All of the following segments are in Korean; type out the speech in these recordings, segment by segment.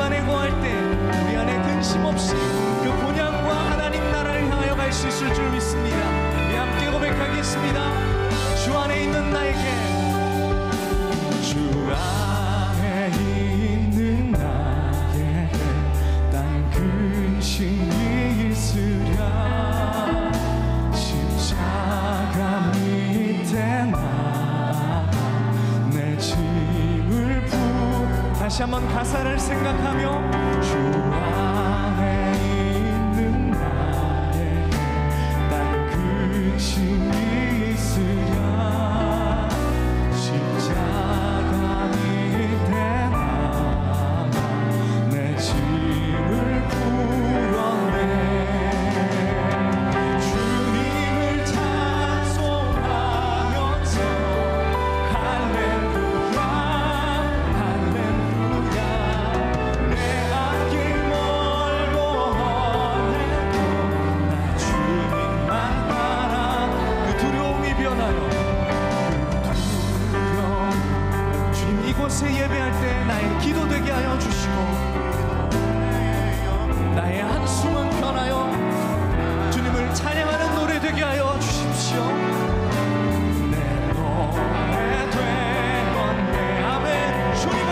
안에 거할 때 우리 안에 근심 없이 그 본향과 하나님 나라를 향하여 갈 수 있을 줄 믿습니다. 우리 함께 고백하겠습니다. 주 안에 있는 나에게, 주 안에 있는 나에게 난 근심이 있으랴. 십자가 밑에 나가 내 짐을 다시 한번 가사를 생각하며, 주 안에 있는 나에게 난 근심이 있으랴. 십자가 밑에 나가 내 짐을 풀어내. 주님을 찬송하면서 할렐루야 할렐루야. 내 앞길 멀고 험해도 나 주님만 따라. 그 두려움이 변하여, 그 두려움 주님 이곳에 예배할 때 나의 기도 되게 하여 주시고, 나의 한숨은 변하여 주님을 찬양하는 노래 되게 하여 주십시오. 내 노래 되건대. 아멘. 주님을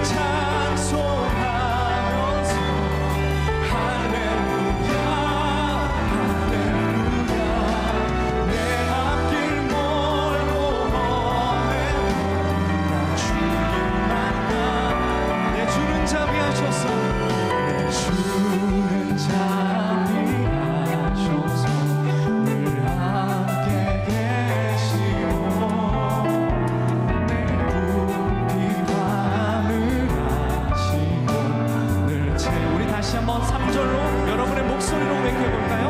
찬송하면서 할렐루야 할렐루야. 내 앞길 멀고 험해도 나 주님만 가. 내 주는 자비하셔서, 내 주는 자비하셔서 늘 함께 계시고, 내 불빛 밤을 아시고 늘 우리 다시 한번 3절로 여러분의 목소리로 고백해볼까요?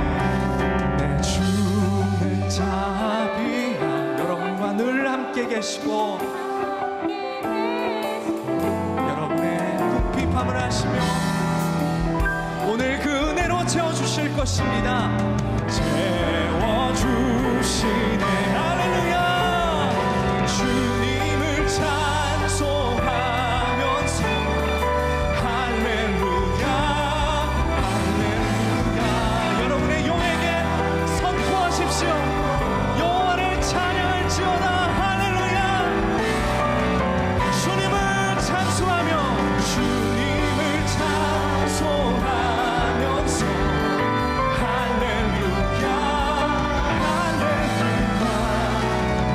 내 주는 자비하. 여러분과 늘 함께 계시고 여러분의 궁핍함을 아시며 오늘 그 은혜로 채워주실 것입니다. 채워주시네. 할렐루야. 주님을 찬송하면서 할렐루야 할렐루야. 여러분의 용에게 선포하십시오. 여호와를 찬양할지어다. 할렐루야. 주님을 찬송하며, 주님을 찬송하면서 할렐루야 할렐루야.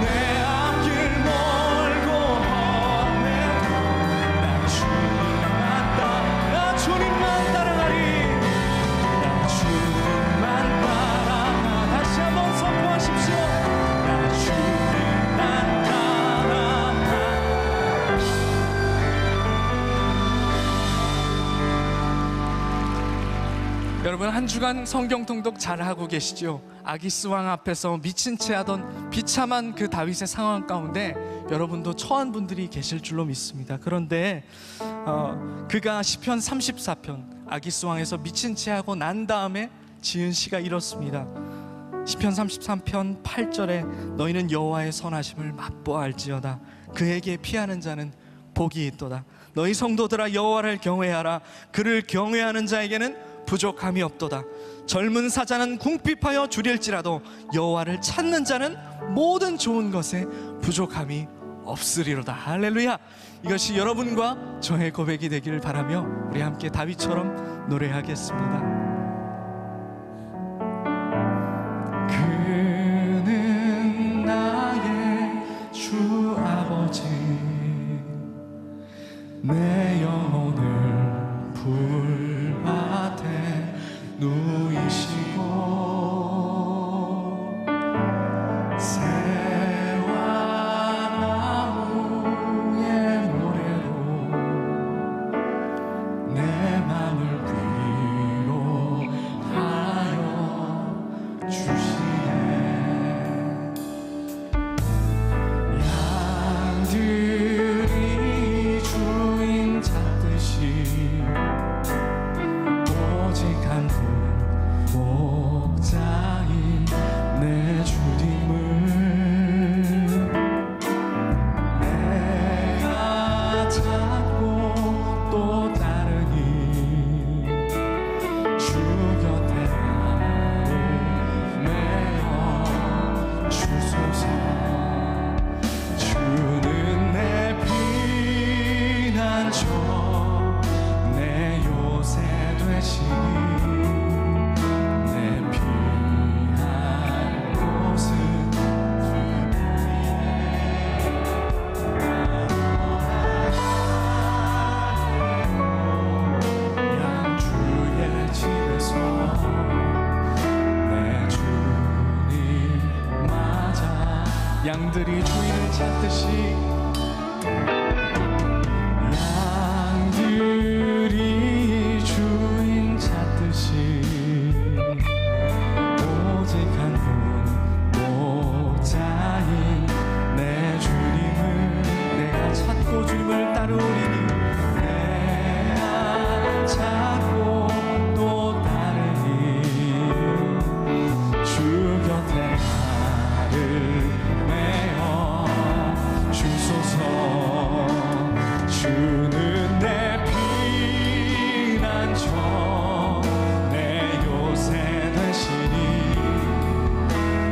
내 앞길 멀고 험해도 나 주님만 따라가리. 나 주님만 따라. 다시 한번 선포하십시오. 나 주님만 따라가. 여러분, 한 주간 성경 통독 잘 하고 계시죠? 아기스 왕 앞에서 미친 채 하던 비참한 그 다윗의 상황 가운데 여러분도 처한 분들이 계실 줄로 믿습니다. 그런데 그가 시편 34편 아기스 왕에서 미친 채 하고 난 다음에 지은 시가 이렇습니다. 시편 33편 8절에 너희는 여호와의 선하심을 맛보아할지어다. 그에게 피하는 자는 복이 있도다. 너희 성도들아 여호와를 경외하라. 그를 경외하는 자에게는 부족함이 없도다. 젊은 사자는 궁핍하여 줄일지라도 여호와를 찾는 자는 모든 좋은 것에 부족함이 없으리로다. 할렐루야. 이것이 여러분과 저의 고백이 되기를 바라며 우리 함께 다윗처럼 노래하겠습니다. 그는 나의 주 아버지, 내 영혼을 불밭에 누이시고 새와 나무의 노래로 내 맘을 위로하여 주시네. 양들이 주인 찾듯이 양들이 주인을 찾듯이 양들이 주인 찾듯이 오직 한 분 목자인 내 주님을 내가 찾고 주님을 따르리니 내가 찾고 또 따르니 주 곁에 나를 메어 주소서. 주는 내 피난처 내 요새 되시니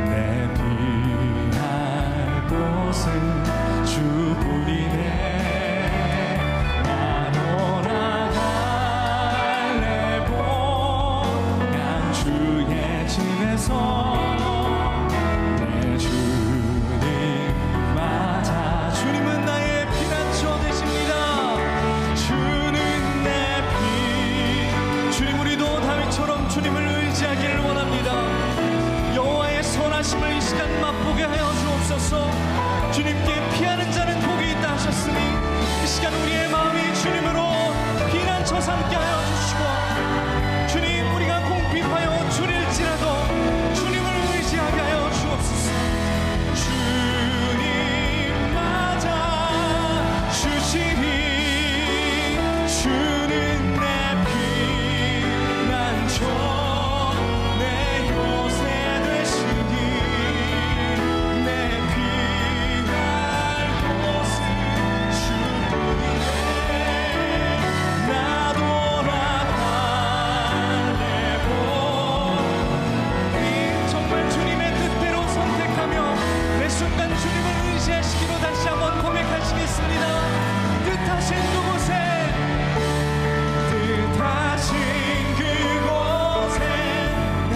내 피할 곳은 주뿐이네. 나노라 갈래 본향 주의 집에서 내 주님 맞아. 주님은 나의 피난처 되십니다. 주는 내 피. 주님, 우리도 다윗처럼 주님을 의지하기를 원합니다. 여호와의 선하심을 이 시간 맛보게 하여 주옵소서. 주님께 피하는 자는 복이 있다 하셨으니 이 시간 우리의 마음이 주님으로 피난처 삼게 하여 주시고, 주님, 우리가 공핍하여 줄일지라도 주님을 의지하게 하여 주옵소서. 주님 맞아 주시니 주는 내 피난처 내 요새 되시니 내 피할 곳은 주뿐이네. 나도 나갈래보. 정말 주님의 뜻대로 선택하며 매 순간 주님을 의지하시기로 다시 한번 고백하시겠습니다. 뜻하신 그곳에 뜻하신 그곳에 나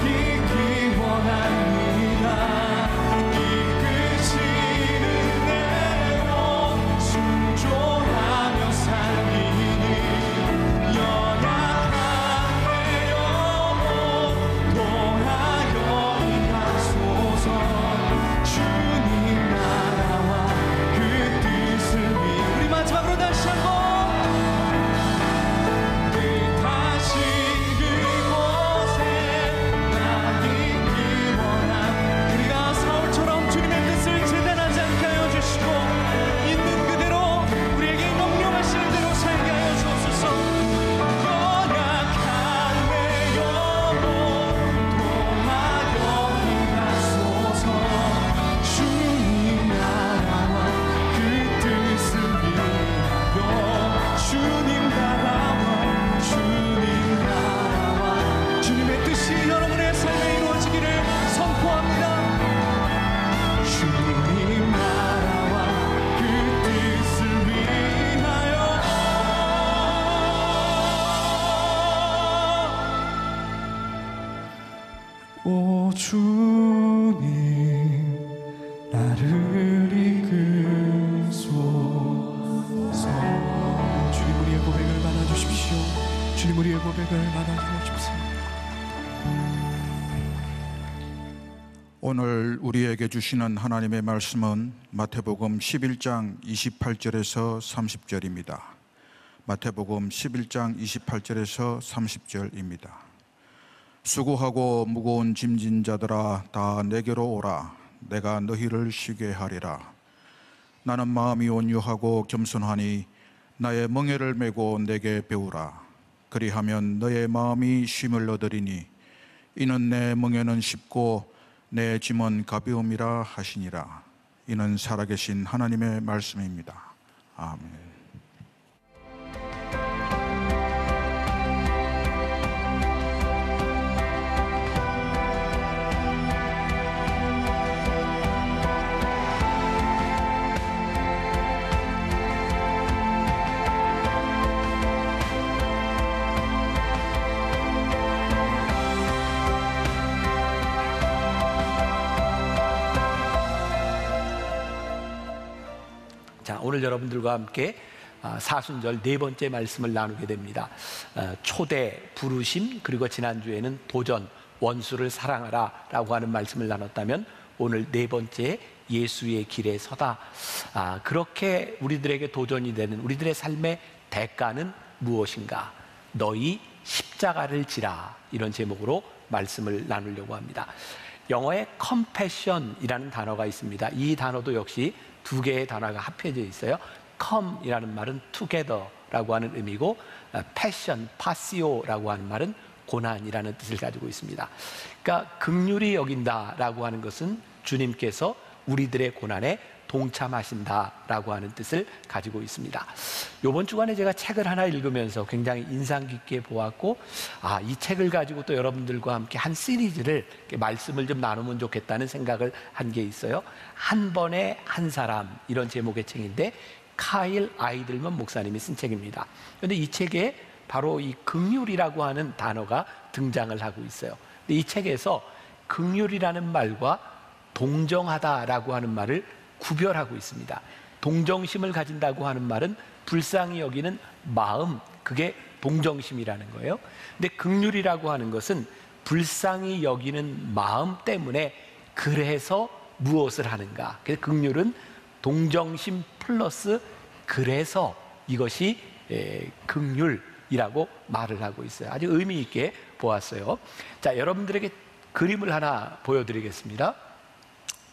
있기 원합니다. 이끄시는 내 영 순종하며 살리니 연약한 내 영혼 도하여 인하소서. 주님 나라와 그 뜻을 위해 우리 마지막으로 다시 한번 뜻하신 그곳에 나 있기 원함. 우리가 사울처럼 주님의 뜻을 재단하지 않게 하여 주시고 있는 그대로 우리에게 명령하시는 대로 살게 하여 주옵소서. 연약한 내 영혼 도하여 인하소서. 주님 나라와 그 뜻을 위하여 주님 나라와 주님의 뜻이 여러분의 삶에 이루어지기를 선포합니다. 주님 나라와 그 뜻을 위하여. 오 주님 나를 이끌소서. 주님, 우리의 고백을 받아주십시오. 주님, 우리의 고백을 받아주십시오. 오늘 우리에게 주시는 하나님의 말씀은 마태복음 11장 28절에서 30절입니다. 마태복음 11장 28절에서 30절입니다. 수고하고 무거운 짐진 자들아 다 내게로 오라. 내가 너희를 쉬게 하리라. 나는 마음이 온유하고 겸손하니 나의 멍에를 메고 내게 배우라. 그리하면 너의 마음이 쉼을 얻으리니 이는 내 멍에는 쉽고 내 짐은 가벼움이라 하시니라. 이는 살아계신 하나님의 말씀입니다. 아멘. 자, 오늘 여러분들과 함께 사순절 네 번째 말씀을 나누게 됩니다. 초대, 부르심, 그리고 지난주에는 도전, 원수를 사랑하라 라고 하는 말씀을 나눴다면 오늘 네 번째 예수의 길에 서다. 그렇게 우리들에게 도전이 되는 우리들의 삶의 대가는 무엇인가? 너희 십자가를 지라. 이런 제목으로 말씀을 나누려고 합니다. 영어에 compassion이라는 단어가 있습니다. 이 단어도 역시 두 개의 단어가 합해져 있어요. come이라는 말은 together라고 하는 의미고, passion, passio라고 하는 말은 고난이라는 뜻을 가지고 있습니다. 그러니까 긍휼히 여긴다라고 하는 것은 주님께서 우리들의 고난에 동참하신다라고 하는 뜻을 가지고 있습니다. 이번 주간에 제가 책을 하나 읽으면서 굉장히 인상 깊게 보았고, 이 책을 가지고 또 여러분들과 함께 한 시리즈를 말씀을 좀 나누면 좋겠다는 생각을 한 게 있어요. 한 번에 한 사람, 이런 제목의 책인데 카일 아이들먼 목사님이 쓴 책입니다. 그런데 이 책에 바로 이 긍휼이라고 하는 단어가 등장을 하고 있어요. 근데 이 책에서 긍휼이라는 말과 동정하다라고 하는 말을 구별하고 있습니다. 동정심을 가진다고 하는 말은 불쌍히 여기는 마음, 그게 동정심이라는 거예요. 근데 긍휼이라고 하는 것은 불쌍히 여기는 마음 때문에 그래서 무엇을 하는가. 그래서 긍휼은 동정심 플러스 그래서, 이것이 긍휼이라고 말을 하고 있어요. 아주 의미 있게 보았어요. 자, 여러분들에게 그림을 하나 보여드리겠습니다.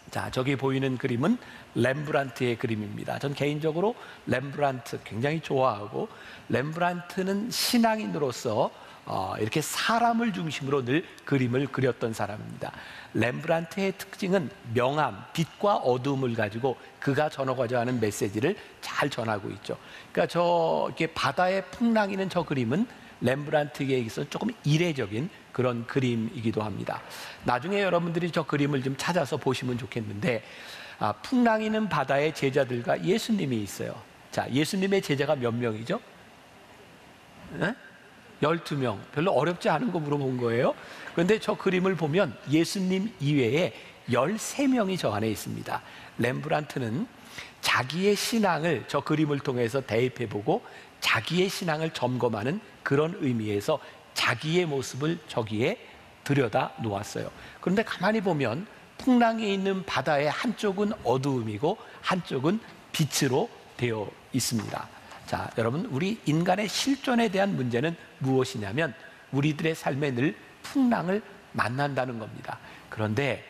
자, 저기 보이는 그림은 렘브란트의 그림입니다. 전 개인적으로 렘브란트 굉장히 좋아하고, 렘브란트는 신앙인으로서 이렇게 사람을 중심으로 늘 그림을 그렸던 사람입니다. 렘브란트의 특징은 명암, 빛과 어두움을 가지고 그가 전하고자 하는 메시지를 잘 전하고 있죠. 그러니까 이렇게 바다의 풍랑이 있는 저 그림은 렘브란트에게 있어서 조금 이례적인 그런 그림이기도 합니다. 나중에 여러분들이 저 그림을 좀 찾아서 보시면 좋겠는데, 풍랑이 있는 바다의 제자들과 예수님이 있어요. 자, 예수님의 제자가 몇 명이죠? 12명. 별로 어렵지 않은 거 물어본 거예요. 그런데 저 그림을 보면 예수님 이외에 13명이 저 안에 있습니다. 렘브란트는 자기의 신앙을 저 그림을 통해서 대입해보고 자기의 신앙을 점검하는 그런 의미에서 자기의 모습을 저기에 들여다 놓았어요. 그런데 가만히 보면 풍랑이 있는 바다의 한쪽은 어두움이고 한쪽은 빛으로 되어 있습니다. 자, 여러분, 우리 인간의 실존에 대한 문제는 무엇이냐면 우리들의 삶에 늘 풍랑을 만난다는 겁니다. 그런데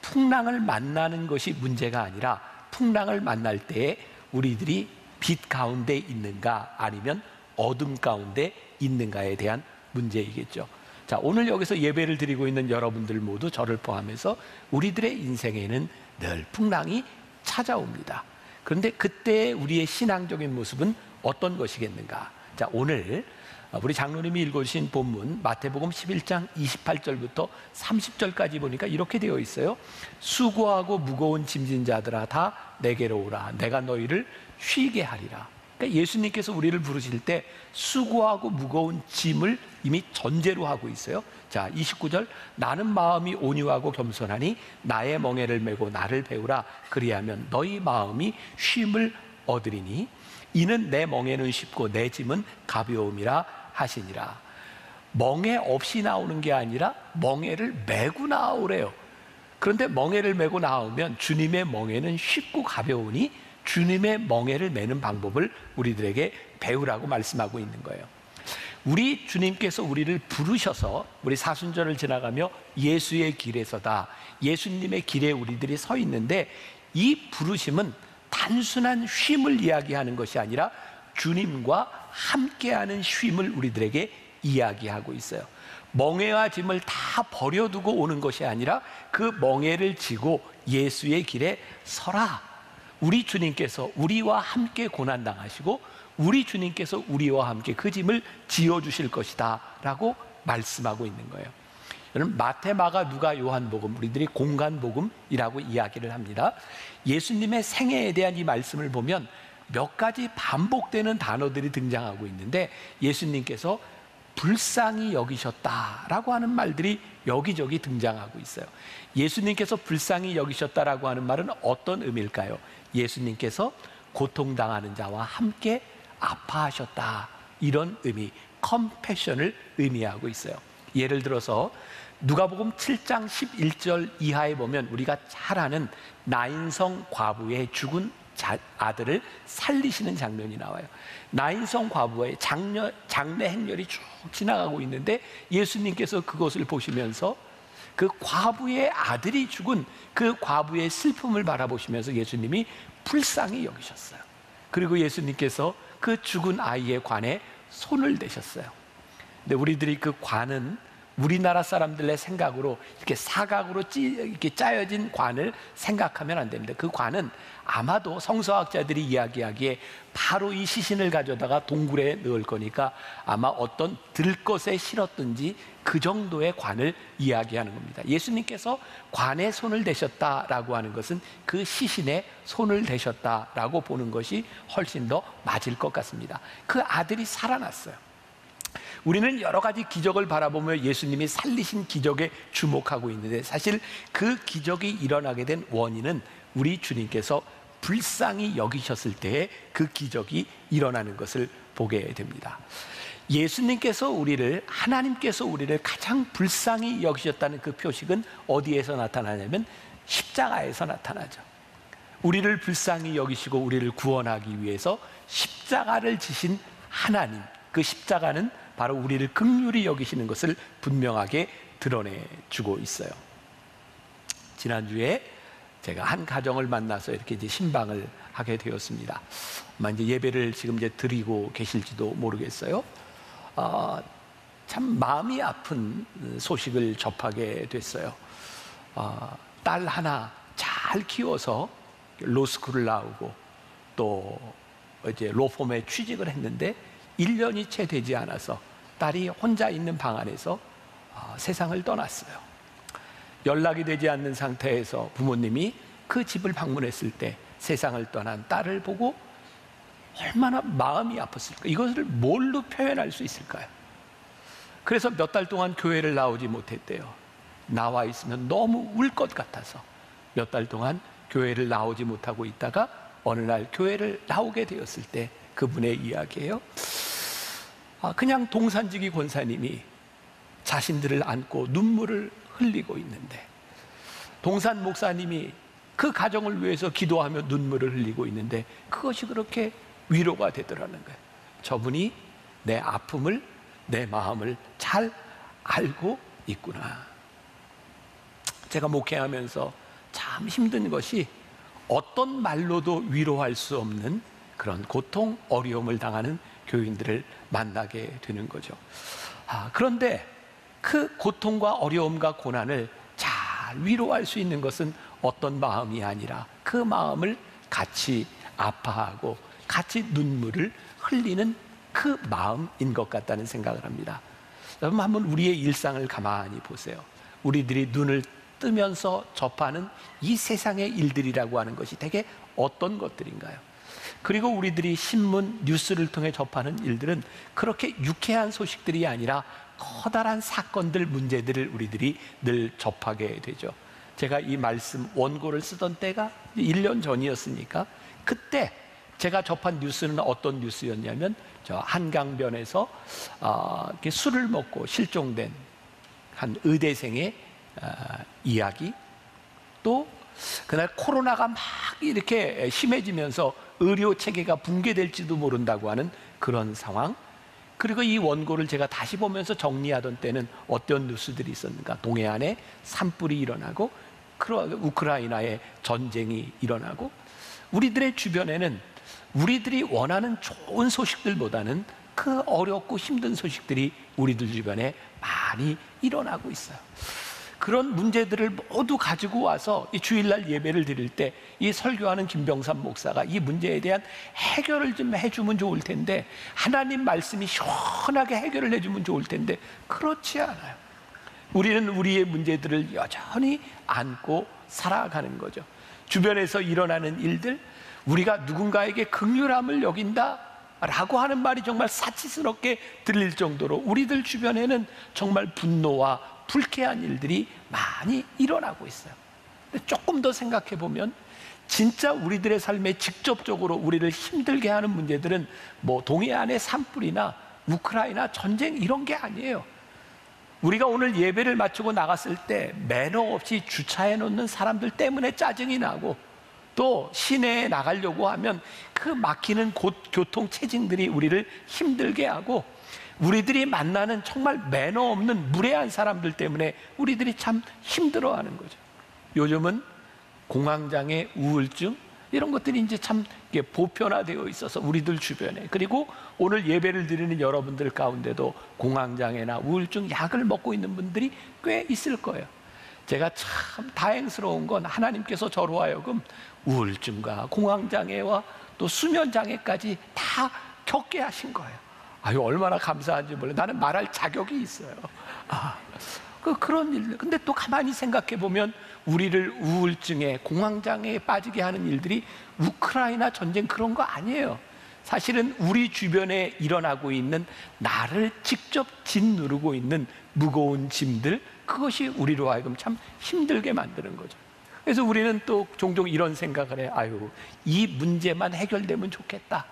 풍랑을 만나는 것이 문제가 아니라 풍랑을 만날 때에 우리들이 빛 가운데 있는가 아니면 어둠 가운데 있는가에 대한 문제이겠죠. 자, 오늘 여기서 예배를 드리고 있는 여러분들 모두 저를 포함해서 우리들의 인생에는 늘 풍랑이 찾아옵니다. 그런데 그때 우리의 신앙적인 모습은 어떤 것이겠는가? 자, 오늘 우리 장로님이 읽어주신 본문 마태복음 11장 28절부터 30절까지 보니까 이렇게 되어 있어요. 수고하고 무거운 짐진 자들아 다 내게로 오라. 내가 너희를 쉬게 하리라. 그러니까 예수님께서 우리를 부르실 때 수고하고 무거운 짐을 이미 전제로 하고 있어요. 자, 29절, 나는 마음이 온유하고 겸손하니 나의 멍에를 메고 나를 배우라. 그리하면 너희 마음이 쉼을 얻으리니 이는 내 멍에는 쉽고 내 짐은 가벼움이라 하시니라. 멍에 없이 나오는 게 아니라 멍에를 메고 나오래요. 그런데 멍에를 메고 나오면 주님의 멍에는 쉽고 가벼우니 주님의 멍에를 메는 방법을 우리들에게 배우라고 말씀하고 있는 거예요. 우리 주님께서 우리를 부르셔서 우리 사순절을 지나가며 예수의 길에서다, 예수님의 길에 우리들이 서 있는데 이 부르심은 단순한 쉼을 이야기하는 것이 아니라 주님과 함께하는 쉼을 우리들에게 이야기하고 있어요. 멍에와 짐을 다 버려두고 오는 것이 아니라 그 멍에를 지고 예수의 길에 서라. 우리 주님께서 우리와 함께 고난당하시고 우리 주님께서 우리와 함께 그 짐을 지어주실 것이다 라고 말씀하고 있는 거예요. 여러분, 마태, 마가, 누가, 요한복음, 우리들이 공간복음이라고 이야기를 합니다. 예수님의 생애에 대한 이 말씀을 보면 몇 가지 반복되는 단어들이 등장하고 있는데 예수님께서 불쌍히 여기셨다라고 하는 말들이 여기저기 등장하고 있어요. 예수님께서 불쌍히 여기셨다라고 하는 말은 어떤 의미일까요? 예수님께서 고통당하는 자와 함께 아파하셨다, 이런 의미, 컴패션을 의미하고 있어요. 예를 들어서 누가복음 7장 11절 이하에 보면 우리가 잘 아는 나인성 과부의 죽은 아들을 살리시는 장면이 나와요. 나인성 과부의 장례 행렬이 쭉 지나가고 있는데 예수님께서 그것을 보시면서 그 과부의 아들이 죽은 그 과부의 슬픔을 바라보시면서 예수님이 불쌍히 여기셨어요. 그리고 예수님께서 그 죽은 아이의 관에 손을 대셨어요. 근데 우리들이 그 관은 우리나라 사람들의 생각으로 이렇게 사각으로 이렇게 짜여진 관을 생각하면 안 됩니다. 그 관은 아마도 성서학자들이 이야기하기에 바로 이 시신을 가져다가 동굴에 넣을 거니까 아마 어떤 들것에 실었든지 그 정도의 관을 이야기하는 겁니다. 예수님께서 관에 손을 대셨다라고 하는 것은 그 시신에 손을 대셨다라고 보는 것이 훨씬 더 맞을 것 같습니다. 그 아들이 살아났어요. 우리는 여러 가지 기적을 바라보며 예수님이 살리신 기적에 주목하고 있는데 사실 그 기적이 일어나게 된 원인은 우리 주님께서 불쌍히 여기셨을 때에 그 기적이 일어나는 것을 보게 됩니다. 예수님께서 하나님께서 우리를 가장 불쌍히 여기셨다는 그 표식은 어디에서 나타나냐면 십자가에서 나타나죠. 우리를 불쌍히 여기시고 우리를 구원하기 위해서 십자가를 지신 하나님, 그 십자가는 바로 우리를 긍휼히 여기시는 것을 분명하게 드러내주고 있어요. 지난주에 제가 한 가정을 만나서 이렇게 이제 신방을 하게 되었습니다. 아마 이제 예배를 지금 이제 드리고 계실지도 모르겠어요. 참 마음이 아픈 소식을 접하게 됐어요. 딸 하나 잘 키워서 로스쿨을 나오고 또 이제 로펌에 취직을 했는데 1년이 채 되지 않아서 딸이 혼자 있는 방 안에서 세상을 떠났어요. 연락이 되지 않는 상태에서 부모님이 그 집을 방문했을 때 세상을 떠난 딸을 보고 얼마나 마음이 아팠을까? 이것을 뭘로 표현할 수 있을까요? 그래서 몇 달 동안 교회를 나오지 못했대요. 나와 있으면 너무 울 것 같아서 몇 달 동안 교회를 나오지 못하고 있다가 어느 날 교회를 나오게 되었을 때 그분의 이야기예요. 그냥 동산지기 권사님이 자신들을 안고 눈물을 흘리고 있는데 동산 목사님이 그 가정을 위해서 기도하며 눈물을 흘리고 있는데 그것이 그렇게 위로가 되더라는 거예요. 저분이 내 아픔을, 내 마음을 잘 알고 있구나. 제가 목회하면서 참 힘든 것이 어떤 말로도 위로할 수 없는 그런 고통, 어려움을 당하는 교인들을 만나게 되는 거죠. 그런데 그 고통과 어려움과 고난을 잘 위로할 수 있는 것은 어떤 마음이 아니라 그 마음을 같이 아파하고 같이 눈물을 흘리는 그 마음인 것 같다는 생각을 합니다. 여러분 한번 우리의 일상을 가만히 보세요. 우리들이 눈을 뜨면서 접하는 이 세상의 일들이라고 하는 것이 대개 어떤 것들인가요? 그리고 우리들이 신문, 뉴스를 통해 접하는 일들은 그렇게 유쾌한 소식들이 아니라 커다란 사건들, 문제들을 우리들이 늘 접하게 되죠. 제가 이 말씀 원고를 쓰던 때가 1년 전이었으니까 그때 제가 접한 뉴스는 어떤 뉴스였냐면 저 한강변에서 술을 먹고 실종된 한 의대생의 이야기, 또 그날 코로나가 막 이렇게 심해지면서 의료 체계가 붕괴될지도 모른다고 하는 그런 상황. 그리고 이 원고를 제가 다시 보면서 정리하던 때는 어떤 뉴스들이 있었는가? 동해안에 산불이 일어나고 우크라이나에 전쟁이 일어나고 우리들의 주변에는 우리들이 원하는 좋은 소식들보다는 그 어렵고 힘든 소식들이 우리들 주변에 많이 일어나고 있어요. 그런 문제들을 모두 가지고 와서 이 주일날 예배를 드릴 때 이 설교하는 김병삼 목사가 이 문제에 대한 해결을 좀 해주면 좋을 텐데, 하나님 말씀이 시원하게 해결을 해주면 좋을 텐데 그렇지 않아요. 우리는 우리의 문제들을 여전히 안고 살아가는 거죠. 주변에서 일어나는 일들, 우리가 누군가에게 긍휼함을 여긴다 라고 하는 말이 정말 사치스럽게 들릴 정도로 우리들 주변에는 정말 분노와 불쾌한 일들이 많이 일어나고 있어요. 근데 조금 더 생각해 보면 진짜 우리들의 삶에 직접적으로 우리를 힘들게 하는 문제들은 뭐 동해안의 산불이나 우크라이나 전쟁 이런 게 아니에요. 우리가 오늘 예배를 마치고 나갔을 때 매너 없이 주차해 놓는 사람들 때문에 짜증이 나고, 또 시내에 나가려고 하면 그 막히는 교통 체증들이 우리를 힘들게 하고, 우리들이 만나는 정말 매너 없는 무례한 사람들 때문에 우리들이 참 힘들어하는 거죠. 요즘은 공황장애, 우울증 이런 것들이 이제 참 보편화되어 있어서 우리들 주변에, 그리고 오늘 예배를 드리는 여러분들 가운데도 공황장애나 우울증 약을 먹고 있는 분들이 꽤 있을 거예요. 제가 참 다행스러운 건 하나님께서 저로 하여금 우울증과 공황장애와 또 수면장애까지 다 겪게 하신 거예요. 아유, 얼마나 감사한지 몰라요. 나는 말할 자격이 있어요. 그런 일들. 근데 또 가만히 생각해 보면 우리를 우울증에, 공황장애에 빠지게 하는 일들이 우크라이나 전쟁 그런 거 아니에요. 사실은 우리 주변에 일어나고 있는, 나를 직접 짓누르고 있는 무거운 짐들, 그것이 우리로 하여금 참 힘들게 만드는 거죠. 그래서 우리는 또 종종 이런 생각을 해요. 아유, 이 문제만 해결되면 좋겠다.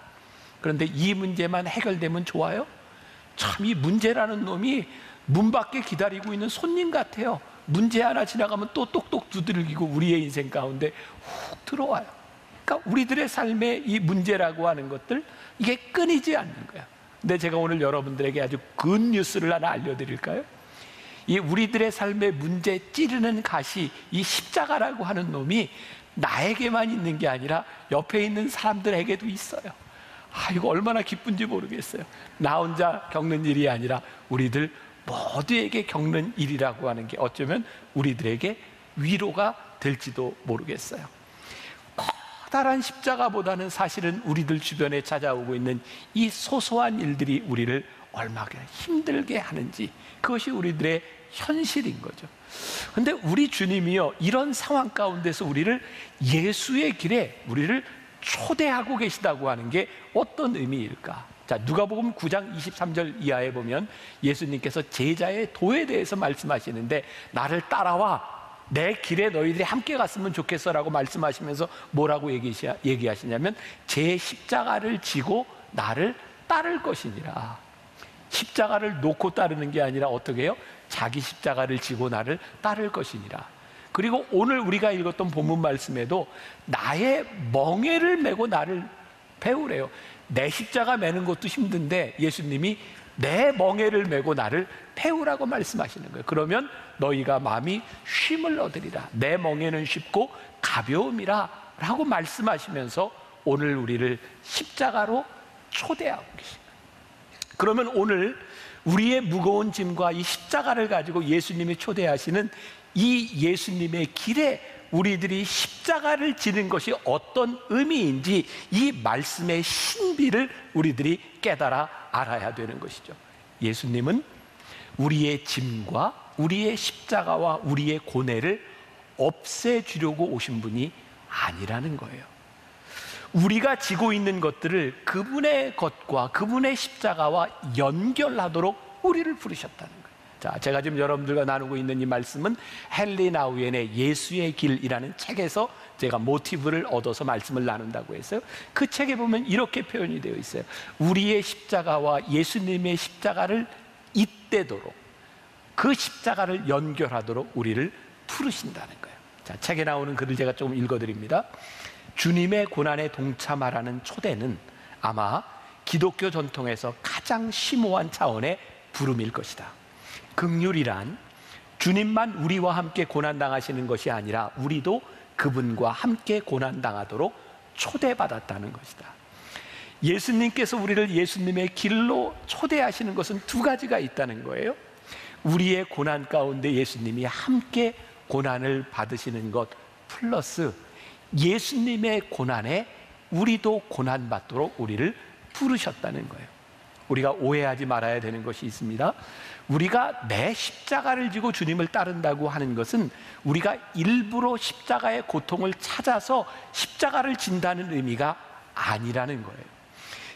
그런데 이 문제만 해결되면 좋아요? 참, 이 문제라는 놈이 문 밖에 기다리고 있는 손님 같아요. 문제 하나 지나가면 또 똑똑 두들기고 우리의 인생 가운데 훅 들어와요. 그러니까 우리들의 삶의 이 문제라고 하는 것들, 이게 끊이지 않는 거야. 근데 제가 오늘 여러분들에게 아주 굿뉴스를 하나 알려드릴까요? 이 우리들의 삶의 문제 찌르는 가시, 이 십자가라고 하는 놈이 나에게만 있는 게 아니라 옆에 있는 사람들에게도 있어요. 이거 얼마나 기쁜지 모르겠어요. 나 혼자 겪는 일이 아니라 우리들 모두에게 겪는 일이라고 하는 게 어쩌면 우리들에게 위로가 될지도 모르겠어요. 커다란 십자가보다는 사실은 우리들 주변에 찾아오고 있는 이 소소한 일들이 우리를 얼마나 힘들게 하는지, 그것이 우리들의 현실인 거죠. 그런데 우리 주님이요, 이런 상황 가운데서 우리를 예수의 길에 우리를 초대하고 계시다고 하는 게 어떤 의미일까? 자, 누가복음 9장 23절 이하에 보면 예수님께서 제자의 도에 대해서 말씀하시는데, 나를 따라와, 내 길에 너희들이 함께 갔으면 좋겠어라고 말씀하시면서 뭐라고 얘기하시냐면, 제 십자가를 지고 나를 따를 것이니라. 십자가를 놓고 따르는 게 아니라 어떻게 해요? 자기 십자가를 지고 나를 따를 것이니라. 그리고 오늘 우리가 읽었던 본문 말씀에도 나의 멍에를 메고 나를 배우래요. 내 십자가 매는 것도 힘든데 예수님이 내 멍에를 메고 나를 배우라고 말씀하시는 거예요. 그러면 너희가 마음이 쉼을 얻으리라. 내 멍에는 쉽고 가벼움이라 라고 말씀하시면서 오늘 우리를 십자가로 초대하고 계십니다. 그러면 오늘 우리의 무거운 짐과 이 십자가를 가지고 예수님이 초대하시는 이 예수님의 길에 우리들이 십자가를 지는 것이 어떤 의미인지, 이 말씀의 신비를 우리들이 깨달아 알아야 되는 것이죠. 예수님은 우리의 짐과 우리의 십자가와 우리의 고뇌를 없애주려고 오신 분이 아니라는 거예요. 우리가 지고 있는 것들을 그분의 것과 그분의 십자가와 연결하도록 우리를 부르셨다는 거예요. 자, 제가 지금 여러분들과 나누고 있는 이 말씀은 헨리 나우엔의 예수의 길이라는 책에서 제가 모티브를 얻어서 말씀을 나눈다고 했어요. 그 책에 보면 이렇게 표현이 되어 있어요. 우리의 십자가와 예수님의 십자가를 잇대도록, 그 십자가를 연결하도록 우리를 부르신다는 거예요. 자, 책에 나오는 글을 제가 조금 읽어드립니다. 주님의 고난에 동참하라는 초대는 아마 기독교 전통에서 가장 심오한 차원의 부름일 것이다. 긍휼이란 주님만 우리와 함께 고난당하시는 것이 아니라 우리도 그분과 함께 고난당하도록 초대받았다는 것이다. 예수님께서 우리를 예수님의 길로 초대하시는 것은 두 가지가 있다는 거예요. 우리의 고난 가운데 예수님이 함께 고난을 받으시는 것 플러스 예수님의 고난에 우리도 고난받도록 우리를 부르셨다는 거예요. 우리가 오해하지 말아야 되는 것이 있습니다. 우리가 내 십자가를 지고 주님을 따른다고 하는 것은 우리가 일부러 십자가의 고통을 찾아서 십자가를 진다는 의미가 아니라는 거예요.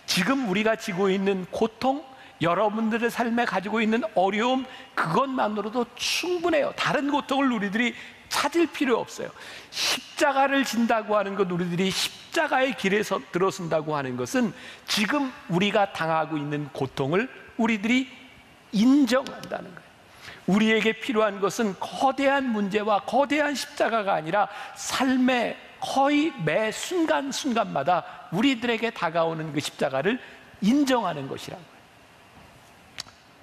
지금 우리가 지고 있는 고통, 여러분들의 삶에 가지고 있는 어려움, 그것만으로도 충분해요. 다른 고통을 우리들이 찾을 필요 없어요. 십자가를 진다고 하는 것, 우리들이 십자가의 길에서 들어선다고 하는 것은 지금 우리가 당하고 있는 고통을 우리들이 인정한다는 거예요. 우리에게 필요한 것은 거대한 문제와 거대한 십자가가 아니라 삶의 거의 매 순간순간마다 우리들에게 다가오는 그 십자가를 인정하는 것이라고요.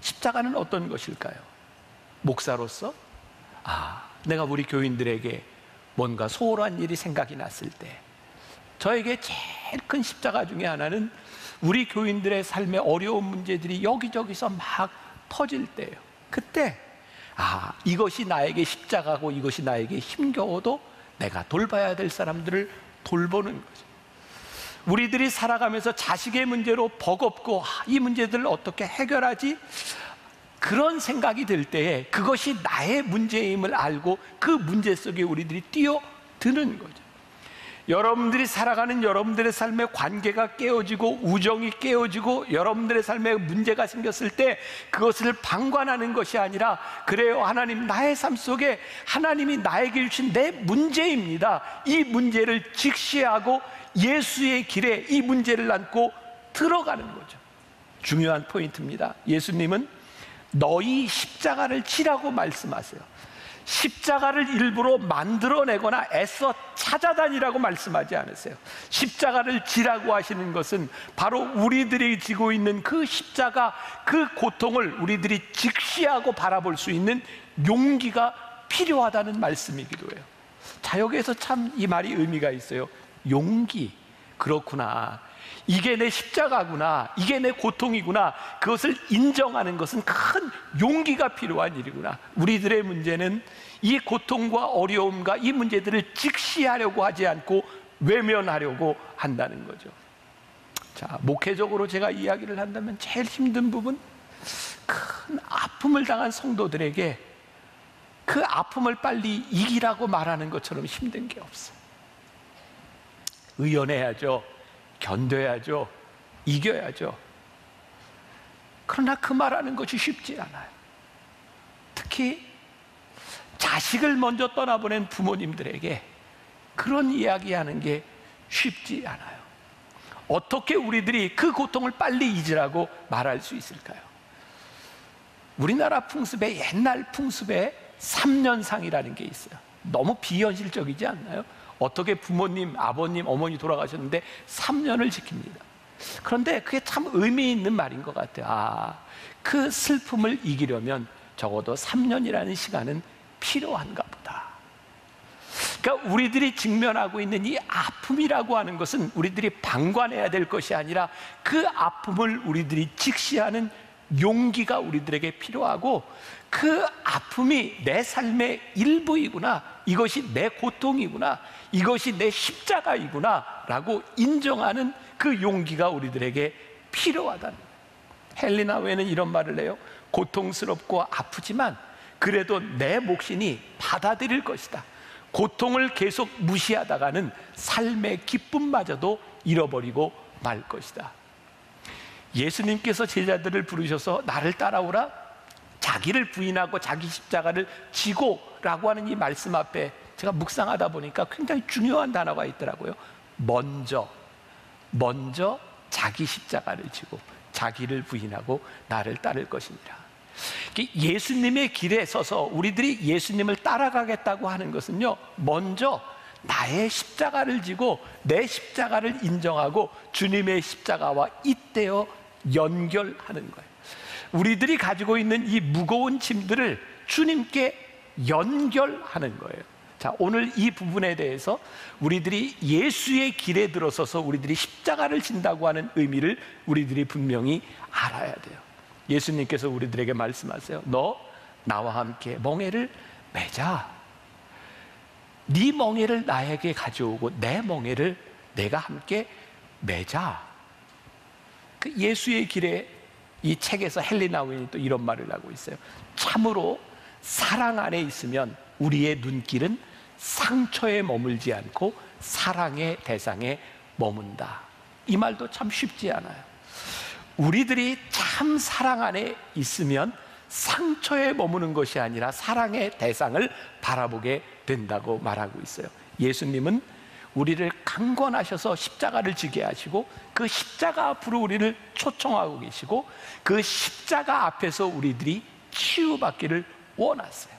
십자가는 어떤 것일까요? 목사로서 내가 우리 교인들에게 뭔가 소홀한 일이 생각이 났을 때, 저에게 제일 큰 십자가 중에 하나는 우리 교인들의 삶의 어려운 문제들이 여기저기서 막 터질 때예요. 그때 이것이 나에게 십자가고 이것이 나에게 힘겨워도 내가 돌봐야 될 사람들을 돌보는 거죠. 우리들이 살아가면서 자식의 문제로 버겁고 이 문제들을 어떻게 해결하지? 그런 생각이 들 때에 그것이 나의 문제임을 알고 그 문제 속에 우리들이 뛰어드는 거죠. 여러분들이 살아가는 여러분들의 삶의 관계가 깨어지고 우정이 깨어지고 여러분들의 삶에 문제가 생겼을 때 그것을 방관하는 것이 아니라, 그래요, 하나님, 나의 삶 속에 하나님이 나에게 주신 내 문제입니다. 이 문제를 직시하고 예수의 길에 이 문제를 안고 들어가는 거죠. 중요한 포인트입니다. 예수님은 너희 십자가를 지라고 말씀하세요. 십자가를 일부러 만들어내거나 애써 찾아다니라고 말씀하지 않으세요. 십자가를 지라고 하시는 것은 바로 우리들이 지고 있는 그 십자가, 그 고통을 우리들이 직시하고 바라볼 수 있는 용기가 필요하다는 말씀이기도 해요. 자, 여기에서 참 이 말이 의미가 있어요. 용기. 그렇구나, 이게 내 십자가구나, 이게 내 고통이구나, 그것을 인정하는 것은 큰 용기가 필요한 일이구나. 우리들의 문제는 이 고통과 어려움과 이 문제들을 직시하려고 하지 않고 외면하려고 한다는 거죠. 자, 목회적으로 제가 이야기를 한다면 제일 힘든 부분, 큰 아픔을 당한 성도들에게 그 아픔을 빨리 이기라고 말하는 것처럼 힘든 게 없어요. 의연해야죠, 견뎌야죠, 이겨야죠. 그러나 그 말하는 것이 쉽지 않아요. 특히 자식을 먼저 떠나보낸 부모님들에게 그런 이야기하는 게 쉽지 않아요. 어떻게 우리들이 그 고통을 빨리 잊으라고 말할 수 있을까요? 우리나라 풍습에, 옛날 풍습에 3년상이라는 게 있어요. 너무 비현실적이지 않나요? 어떻게 부모님, 아버님, 어머니 돌아가셨는데 3년을 지킵니다. 그런데 그게 참 의미 있는 말인 것 같아요. 그 슬픔을 이기려면 적어도 3년이라는 시간은 필요한가 보다. 그러니까 우리들이 직면하고 있는 이 아픔이라고 하는 것은 우리들이 방관해야 될 것이 아니라 그 아픔을 우리들이 직시하는 용기가 우리들에게 필요하고, 그 아픔이 내 삶의 일부이구나, 이것이 내 고통이구나, 이것이 내 십자가이구나 라고 인정하는 그 용기가 우리들에게 필요하다는 거예요. 헬리나 웨는 이런 말을 해요. 고통스럽고 아프지만 그래도 내 몫이니 받아들일 것이다. 고통을 계속 무시하다가는 삶의 기쁨마저도 잃어버리고 말 것이다. 예수님께서 제자들을 부르셔서 나를 따라오라, 자기를 부인하고 자기 십자가를 지고 라고 하는 이 말씀 앞에 제가 묵상하다 보니까 굉장히 중요한 단어가 있더라고요. 먼저 자기 십자가를 지고 자기를 부인하고 나를 따를 것이니라. 예수님의 길에 서서 우리들이 예수님을 따라가겠다고 하는 것은요, 먼저 나의 십자가를 지고 내 십자가를 인정하고 주님의 십자가와 잇대어 연결하는 거예요. 우리들이 가지고 있는 이 무거운 짐들을 주님께 연결하는 거예요. 자, 오늘 이 부분에 대해서 우리들이 예수의 길에 들어서서 우리들이 십자가를 진다고 하는 의미를 우리들이 분명히 알아야 돼요. 예수님께서 우리들에게 말씀하세요. 너 나와 함께 멍에를 매자. 네 멍에를 나에게 가져오고 내 멍에를 내가 함께 매자. 그 예수의 길에 이 책에서 헬리나 웨인이 또 이런 말을 하고 있어요. 참으로 사랑 안에 있으면 우리의 눈길은 상처에 머물지 않고 사랑의 대상에 머문다. 이 말도 참 쉽지 않아요. 우리들이 참 사랑 안에 있으면 상처에 머무는 것이 아니라 사랑의 대상을 바라보게 된다고 말하고 있어요. 예수님은 우리를 강권하셔서 십자가를 지게 하시고 그 십자가 앞으로 우리를 초청하고 계시고 그 십자가 앞에서 우리들이 치유받기를 원했어요.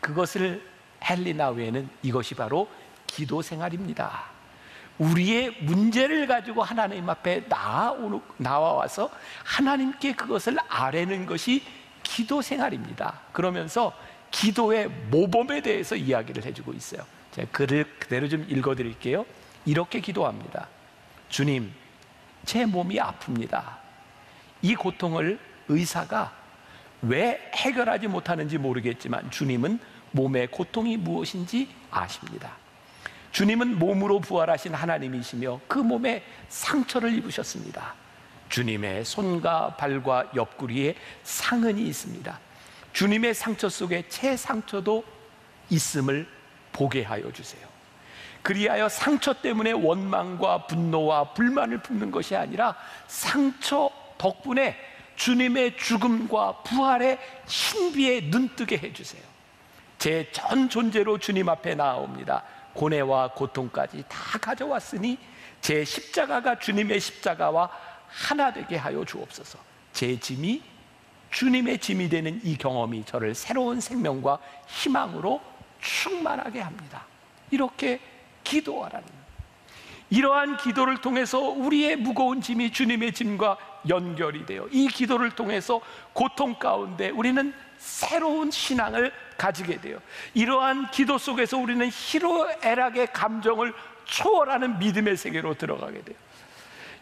그것을 헬리나 외에는 이것이 바로 기도 생활입니다. 우리의 문제를 가지고 하나님 앞에 나와서 하나님께 그것을 아뢰는 것이 기도 생활입니다. 그러면서 기도의 모범에 대해서 이야기를 해주고 있어요. 제가 글을 그대로 좀 읽어드릴게요. 이렇게 기도합니다. 주님, 제 몸이 아픕니다. 이 고통을 의사가 왜 해결하지 못하는지 모르겠지만 주님은 몸의 고통이 무엇인지 아십니다. 주님은 몸으로 부활하신 하나님이시며 그 몸에 상처를 입으셨습니다. 주님의 손과 발과 옆구리에 상흔이 있습니다. 주님의 상처 속에 제 상처도 있음을 보게 하여 주세요. 그리하여 상처 때문에 원망과 분노와 불만을 품는 것이 아니라 상처 덕분에 주님의 죽음과 부활의 신비에 눈뜨게 해주세요. 제 전 존재로 주님 앞에 나아옵니다. 고뇌와 고통까지 다 가져왔으니 제 십자가가 주님의 십자가와 하나 되게 하여 주옵소서. 제 짐이 주님의 짐이 되는 이 경험이 저를 새로운 생명과 희망으로 충만하게 합니다. 이렇게 기도하라는 거예요. 이러한 기도를 통해서 우리의 무거운 짐이 주님의 짐과 연결이 돼요. 이 기도를 통해서 고통 가운데 우리는 새로운 신앙을 가지게 돼요. 이러한 기도 속에서 우리는 희로애락의 감정을 초월하는 믿음의 세계로 들어가게 돼요.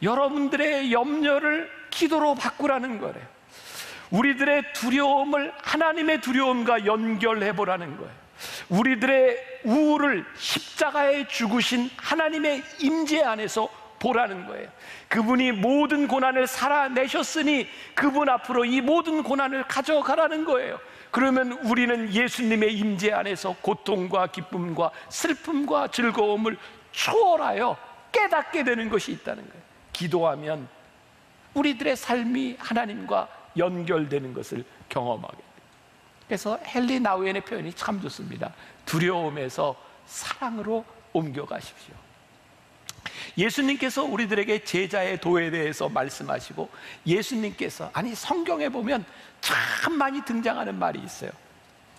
여러분들의 염려를 기도로 바꾸라는 거래요. 우리들의 두려움을 하나님의 두려움과 연결해 보라는 거예요. 우리들의 우울을 십자가에 죽으신 하나님의 임재 안에서 보라는 거예요. 그분이 모든 고난을 살아내셨으니 그분 앞으로 이 모든 고난을 가져가라는 거예요. 그러면 우리는 예수님의 임재 안에서 고통과 기쁨과 슬픔과 즐거움을 초월하여 깨닫게 되는 것이 있다는 거예요. 기도하면 우리들의 삶이 하나님과 연결되는 것을 경험하게 돼요. 그래서 헨리 나우엔의 표현이 참 좋습니다. 두려움에서 사랑으로 옮겨가십시오. 예수님께서 우리들에게 제자의 도에 대해서 말씀하시고 예수님께서 성경에 보면 참 많이 등장하는 말이 있어요.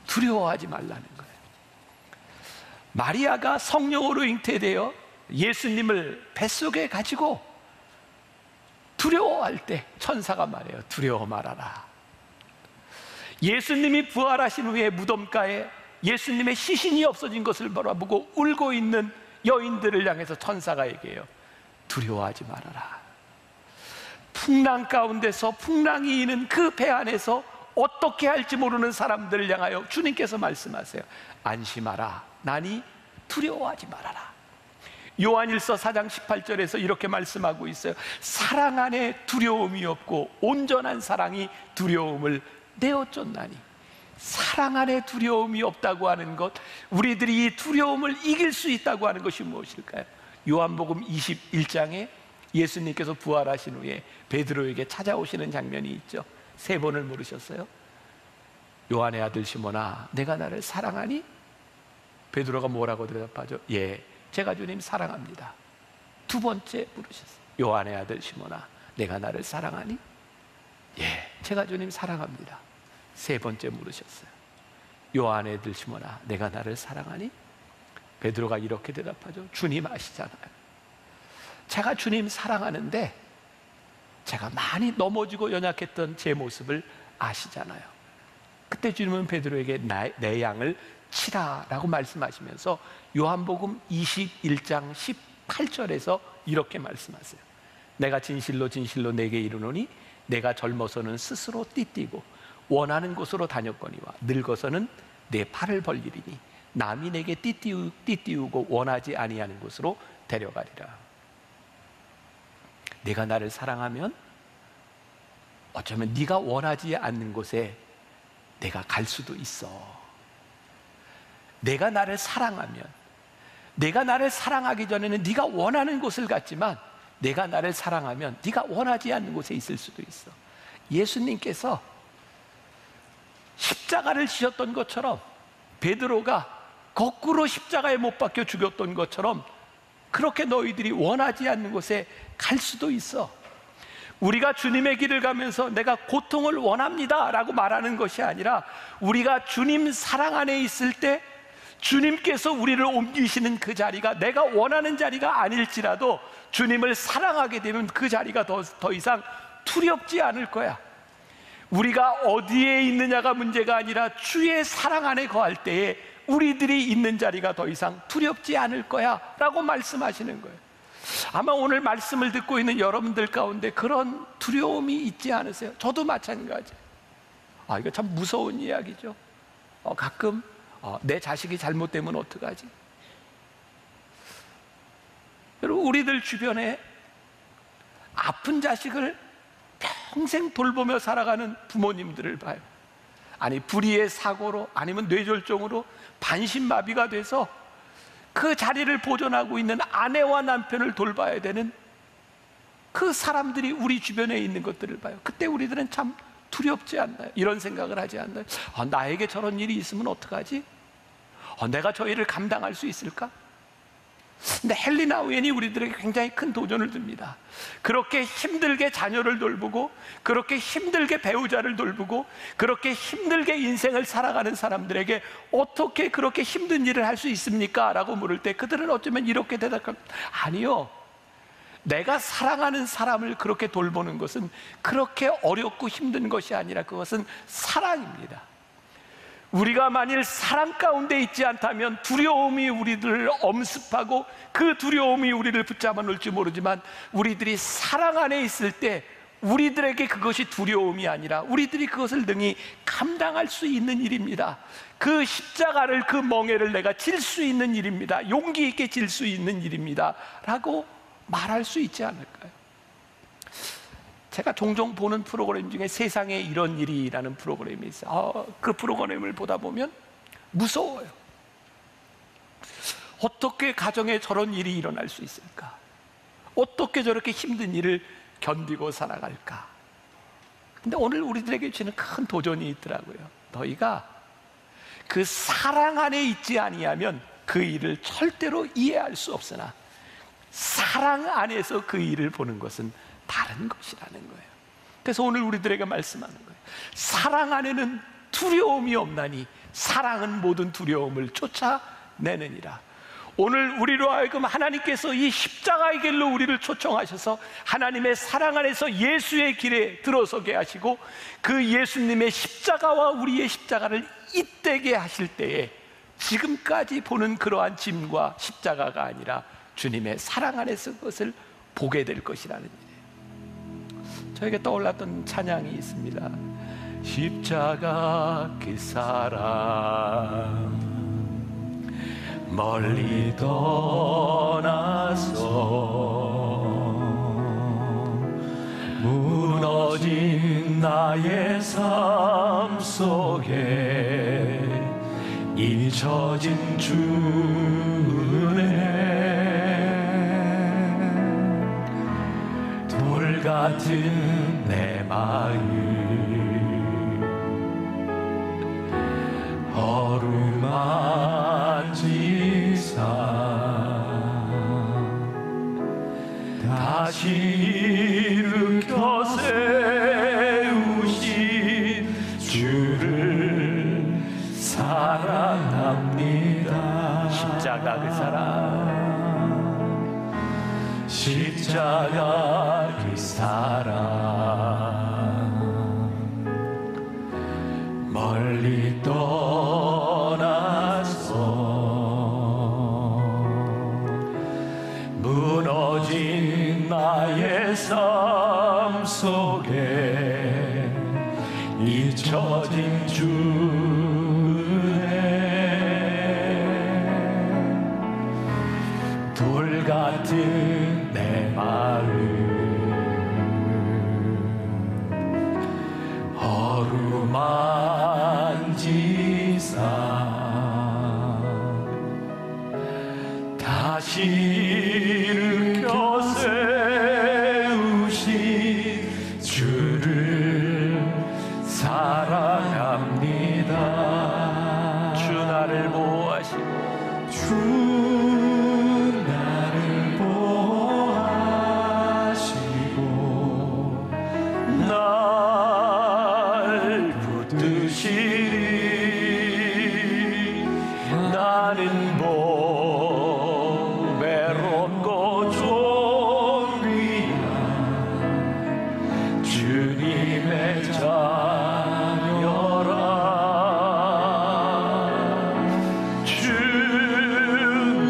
두려워하지 말라는 거예요. 마리아가 성령으로 잉태되어 예수님을 뱃속에 가지고 두려워할 때 천사가 말해요. 두려워 말아라. 예수님이 부활하신 후에 무덤가에 예수님의 시신이 없어진 것을 바라보고 울고 있는 여인들을 향해서 천사가 얘기해요. 두려워하지 말아라. 풍랑 가운데서 풍랑이 이는 그 배 안에서 어떻게 할지 모르는 사람들을 향하여 주님께서 말씀하세요. 안심하라. 나니 두려워하지 말아라. 요한일서 4장 18절에서 이렇게 말씀하고 있어요. 사랑 안에 두려움이 없고 온전한 사랑이 두려움을 내어쫓나니. 사랑 안에 두려움이 없다고 하는 것, 우리들이 이 두려움을 이길 수 있다고 하는 것이 무엇일까요? 요한복음 21장에 예수님께서 부활하신 후에 베드로에게 찾아오시는 장면이 있죠. 3번을 물으셨어요. 요한의 아들 시몬아, 내가 나를 사랑하니? 베드로가 뭐라고 대답하죠? 예, 제가 주님 사랑합니다. 2번째 물으셨어요. 요한의 아들 시몬아, 내가 나를 사랑하니? 예, 제가 주님 사랑합니다. 3번째 물으셨어요. 요한의 아들 시몬아, 내가 나를 사랑하니? 베드로가 이렇게 대답하죠. 주님 아시잖아요. 제가 주님 사랑하는데 제가 많이 넘어지고 연약했던 제 모습을 아시잖아요. 그때 주님은 베드로에게 내 양을 치라라고 말씀하시면서 요한복음 21장 18절에서 이렇게 말씀하세요. 내가 진실로 진실로 내게 이르노니 내가 젊어서는 스스로 띠띠고 원하는 곳으로 다녔거니와 늙어서는 내 팔을 벌리리니 남이 내게 띠띠우고 원하지 아니하는 곳으로 데려가리라. 내가 나를 사랑하면 어쩌면 네가 원하지 않는 곳에 내가 갈 수도 있어. 내가 나를 사랑하면, 내가 나를 사랑하기 전에는 네가 원하는 곳을 갔지만 내가 나를 사랑하면 네가 원하지 않는 곳에 있을 수도 있어. 예수님께서 십자가를 지셨던 것처럼 베드로가 거꾸로 십자가에 못 박혀 죽였던 것처럼 그렇게 너희들이 원하지 않는 곳에 갈 수도 있어. 우리가 주님의 길을 가면서 내가 고통을 원합니다 라고 말하는 것이 아니라, 우리가 주님 사랑 안에 있을 때 주님께서 우리를 옮기시는 그 자리가 내가 원하는 자리가 아닐지라도 주님을 사랑하게 되면 그 자리가 더 이상 두렵지 않을 거야. 우리가 어디에 있느냐가 문제가 아니라 주의 사랑 안에 거할 때에 우리들이 있는 자리가 더 이상 두렵지 않을 거야 라고 말씀하시는 거예요. 아마 오늘 말씀을 듣고 있는 여러분들 가운데 그런 두려움이 있지 않으세요? 저도 마찬가지. 이거 참 무서운 이야기죠. 가끔 내 자식이 잘못되면 어떡하지? 여러분, 우리들 주변에 아픈 자식을 평생 돌보며 살아가는 부모님들을 봐요. 아니, 불의의 사고로, 아니면 뇌졸중으로 반신마비가 돼서 그 자리를 보존하고 있는 아내와 남편을 돌봐야 되는 그 사람들이 우리 주변에 있는 것들을 봐요. 그때 우리들은 참 두렵지 않나요? 이런 생각을 하지 않나요? 나에게 저런 일이 있으면 어떡하지? 내가 저 일을 감당할 수 있을까? 근데 헨리 우엔이 우리들에게 굉장히 큰 도전을 듭니다. 그렇게 힘들게 자녀를 돌보고, 그렇게 힘들게 배우자를 돌보고, 그렇게 힘들게 인생을 살아가는 사람들에게 어떻게 그렇게 힘든 일을 할 수 있습니까? 라고 물을 때 그들은 어쩌면 이렇게 대답합니다. 아니요, 내가 사랑하는 사람을 그렇게 돌보는 것은 그렇게 어렵고 힘든 것이 아니라 그것은 사랑입니다. 우리가 만일 사랑 가운데 있지 않다면 두려움이 우리들을 엄습하고 그 두려움이 우리를 붙잡아 놓을지 모르지만, 우리들이 사랑 안에 있을 때 우리들에게 그것이 두려움이 아니라 우리들이 그것을 능히 감당할 수 있는 일입니다. 그 십자가를, 그 멍에를 내가 질 수 있는 일입니다. 용기 있게 질 수 있는 일입니다 라고 말할 수 있지 않을까요? 제가 종종 보는 프로그램 중에 세상에 이런 일이라는 프로그램이 있어요. 그 프로그램을 보다 보면 무서워요. 어떻게 가정에 저런 일이 일어날 수 있을까? 어떻게 저렇게 힘든 일을 견디고 살아갈까? 근데 오늘 우리들에게 주는 큰 도전이 있더라고요. 너희가 그 사랑 안에 있지 아니하면 그 일을 절대로 이해할 수 없으나, 사랑 안에서 그 일을 보는 것은 다른 것이라는 거예요. 그래서 오늘 우리들에게 말씀하는 거예요. 사랑 안에는 두려움이 없나니 사랑은 모든 두려움을 쫓아내느니라. 오늘 우리로 하여금 하나님께서 이 십자가의 길로 우리를 초청하셔서 하나님의 사랑 안에서 예수의 길에 들어서게 하시고, 그 예수님의 십자가와 우리의 십자가를 잇대게 하실 때에 지금까지 보는 그러한 짐과 십자가가 아니라 주님의 사랑 안에서 그것을 보게 될 것이라는 일이에요. 저에게 떠올랐던 찬양이 있습니다. 십자가 그 사랑 멀리 떠나서 무너진 나의 삶 속에 잊혀진 주네, 돌 같은 내 마음 어루만지사 다시 일으켜 세우신 주를 사랑합니다. 십자가 그 사랑, 십자가 그 사랑 멀리 떠나서 무너진 나의 삶 속에 잊혀진 주네, 돌 같은 내 마음 어루만지사 다시 일으켜 세우신 주를 사랑합니다. 붙드시리 나는 외롭고 존귀한 주님의 자녀라. 주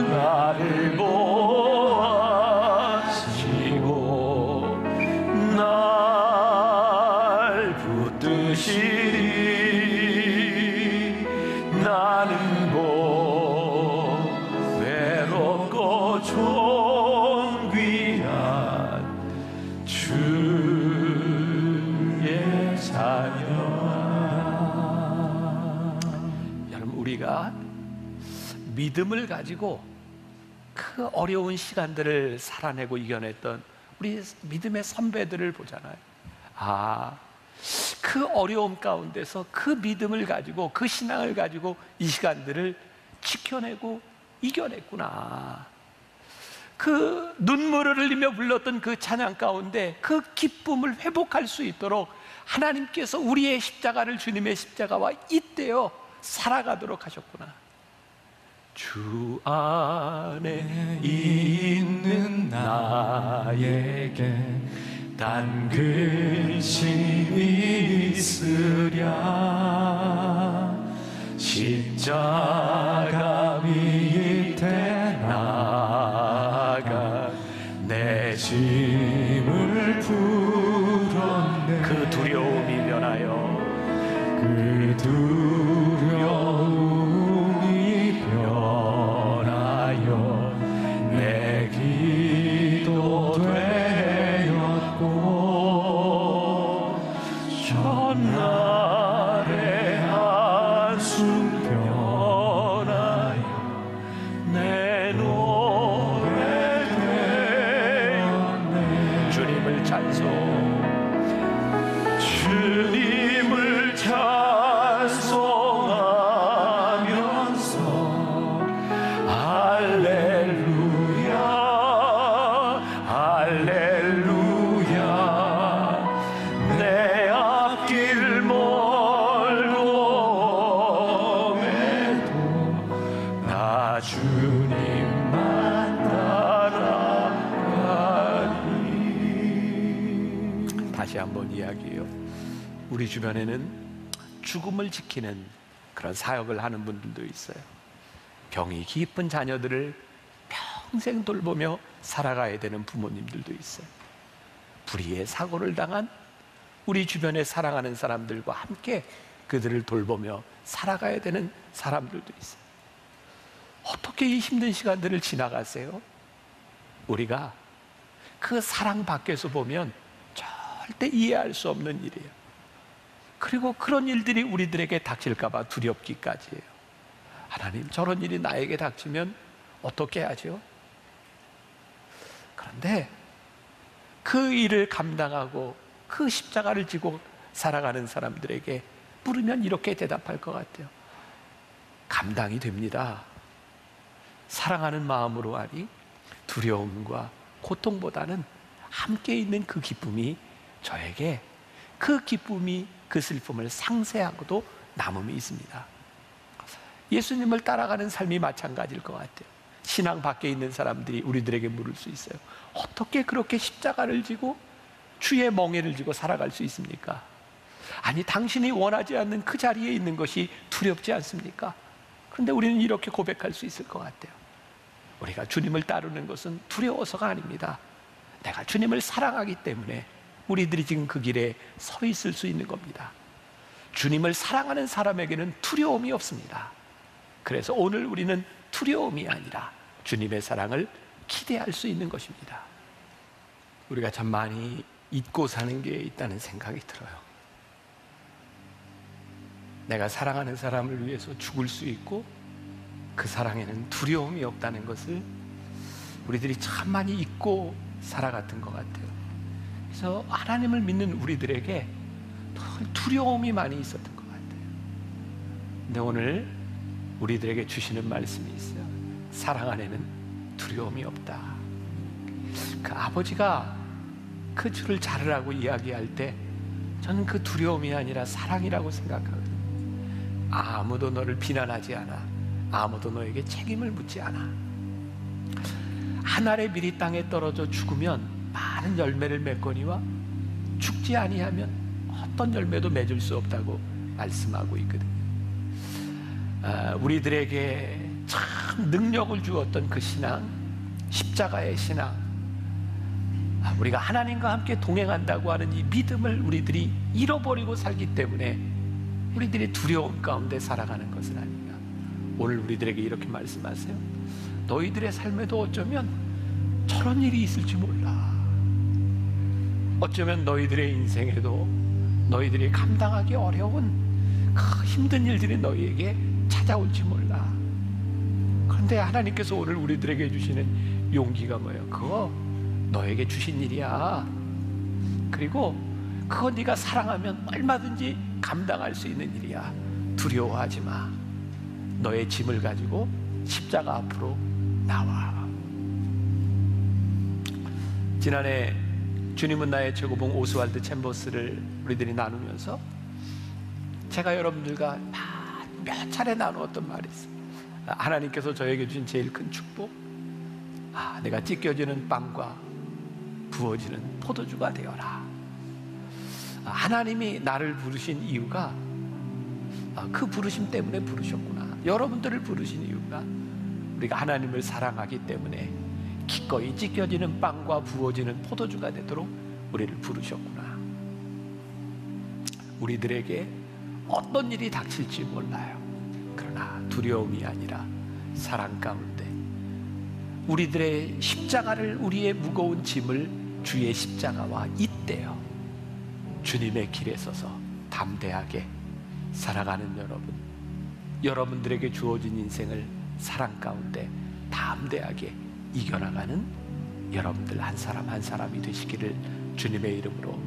나를 보아시고 날 붙드시리 나는 외롭고 존귀한 주의 자녀. 여러분, 우리가 믿음을 가지고 그 어려운 시간들을 살아내고 이겨냈던 우리 믿음의 선배들을 보잖아요. 그 어려움 가운데서 그 믿음을 가지고, 그 신앙을 가지고 이 시간들을 지켜내고 이겨냈구나. 그 눈물을 흘리며 불렀던 그 찬양 가운데 그 기쁨을 회복할 수 있도록 하나님께서 우리의 십자가를 주님의 십자가와 잇대어 살아가도록 하셨구나. 주 안에 있는 나에게 단 근심이 있으랴 십자가 밑에 나가 내 짐을 풀었네. 그 두려움이 변하여 그 두려움이 변하여 내 기도 되었고 전날의 한숨 변하여 내 노래 되었네. 주님을 찬송하면서 할렐루야 할렐루야 내 앞길 멀고 매도 나 주님만 따라가리. 다시 한번 이야기해요. 우리 주변에는 죽음을 지키는 그런 사역을 하는 분들도 있어요. 병이 깊은 자녀들을 평생 돌보며 살아가야 되는 부모님들도 있어요. 불의의 사고를 당한 우리 주변에 사랑하는 사람들과 함께 그들을 돌보며 살아가야 되는 사람들도 있어요. 어떻게 이 힘든 시간들을 지나가세요? 우리가 그 사랑 밖에서 보면 절대 이해할 수 없는 일이에요. 그리고 그런 일들이 우리들에게 닥칠까 봐 두렵기까지 해요. 하나님, 저런 일이 나에게 닥치면 어떻게 하죠? 그런데 그 일을 감당하고 그 십자가를 지고 살아가는 사람들에게 물으면 이렇게 대답할 것 같아요. 감당이 됩니다. 사랑하는 마음으로 하니 두려움과 고통보다는 함께 있는 그 기쁨이 저에게 그 기쁨이 그 슬픔을 상쇄하고도 남음이 있습니다. 예수님을 따라가는 삶이 마찬가지일 것 같아요. 신앙 밖에 있는 사람들이 우리들에게 물을 수 있어요. 어떻게 그렇게 십자가를 지고 주의 멍에를 지고 살아갈 수 있습니까? 아니, 당신이 원하지 않는 그 자리에 있는 것이 두렵지 않습니까? 그런데 우리는 이렇게 고백할 수 있을 것 같아요. 우리가 주님을 따르는 것은 두려워서가 아닙니다. 내가 주님을 사랑하기 때문에 우리들이 지금 그 길에 서 있을 수 있는 겁니다. 주님을 사랑하는 사람에게는 두려움이 없습니다. 그래서 오늘 우리는 두려움이 아니라 주님의 사랑을 기대할 수 있는 것입니다. 우리가 참 많이 잊고 사는 게 있다는 생각이 들어요. 내가 사랑하는 사람을 위해서 죽을 수 있고 그 사랑에는 두려움이 없다는 것을 우리들이 참 많이 잊고 살아갔던 것 같아요. 그래서 하나님을 믿는 우리들에게 두려움이 많이 있었던 것 같아요. 근데 오늘 우리들에게 주시는 말씀이 있어요. 사랑 안에는 두려움이 없다. 그 아버지가 그 주를 자르라고 이야기할 때 저는 그 두려움이 아니라 사랑이라고 생각하거든요. 아무도 너를 비난하지 않아. 아무도 너에게 책임을 묻지 않아. 한 알의 밀이 땅에 떨어져 죽으면 많은 열매를 맺거니와 죽지 아니하면 어떤 열매도 맺을 수 없다고 말씀하고 있거든요. 우리들에게 참 능력을 주었던 그 신앙, 십자가의 신앙, 우리가 하나님과 함께 동행한다고 하는 이 믿음을 우리들이 잃어버리고 살기 때문에 우리들이 두려움 가운데 살아가는 것은 아닌가. 오늘 우리들에게 이렇게 말씀하세요. 너희들의 삶에도 어쩌면 저런 일이 있을지 몰라. 어쩌면 너희들의 인생에도 너희들이 감당하기 어려운 그 힘든 일들이 너희에게 찾아올지 몰라. 그런데 하나님께서 오늘 우리들에게 주시는 용기가 뭐예요? 그거 너에게 주신 일이야. 그리고 그거 네가 사랑하면 얼마든지 감당할 수 있는 일이야. 두려워하지 마. 너의 짐을 가지고 십자가 앞으로 나와. 지난해 주님은 나의 최고봉 오스왈드 챔버스를 우리들이 나누면서 제가 여러분들과 몇 차례 나누었던 말이 있어요. 하나님께서 저에게 주신 제일 큰 축복, 내가 찢겨지는 빵과 부어지는 포도주가 되어라. 하나님이 나를 부르신 이유가 그 부르심 때문에 부르셨구나. 여러분들을 부르신 이유가 우리가 하나님을 사랑하기 때문에 기꺼이 찢겨지는 빵과 부어지는 포도주가 되도록 우리를 부르셨구나. 우리들에게 어떤 일이 닥칠지 몰라요. 그러나 두려움이 아니라 사랑 가운데 우리들의 십자가를, 우리의 무거운 짐을 주의 십자가와 잇대어 주님의 길에 서서 담대하게 살아가는 여러분, 여러분들에게 주어진 인생을 사랑 가운데 담대하게 이겨나가는 여러분들 한 사람 한 사람이 되시기를 주님의 이름으로